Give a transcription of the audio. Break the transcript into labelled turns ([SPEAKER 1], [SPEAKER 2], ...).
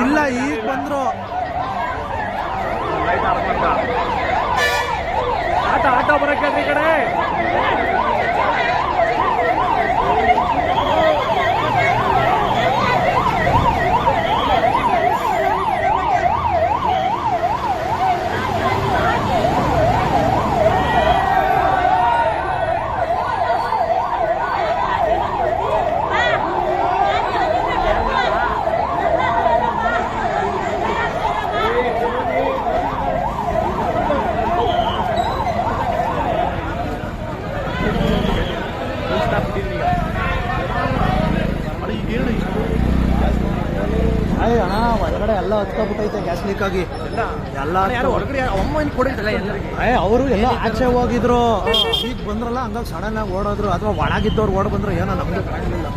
[SPEAKER 1] ಇಲ್ಲ ಈಗ ಬಂದ್ರು
[SPEAKER 2] ಆಟ ಬರಕ್ಕೆ ಈ ಕಡೆ
[SPEAKER 1] ಅಯ್ಯ ಅಣ್ಣ ಒಳಗಡೆ ಎಲ್ಲ ಹತ್ಕೊಬಿಟ್ಟೈತೆ ಗ್ಯಾಸ್ ಲೀಕ್ ಆಗಿ ಎಲ್ಲ
[SPEAKER 2] ಹೊರಗಡೆ ಅಮ್ಮ ಕೊಡಿಲ್ಲ ಎಲ್ಲರಿಗೆ
[SPEAKER 1] ಅವರು ಎಲ್ಲ ಆಚೆ ಹೋಗಿದ್ರು ಈಗ ಬಂದ್ರಲ್ಲ ಹಂಗಾಗಿ ಸಡನ್ ಆಗಿ ಓಡೋದ್ರು ಅಥವಾ ಒಳಗಿದ್ದವ್ರು ಓಡ್ ಬಂದ್ರು ಏನೋ ನಮ್ಗೆ ಕಾಣಲಿಲ್ಲ.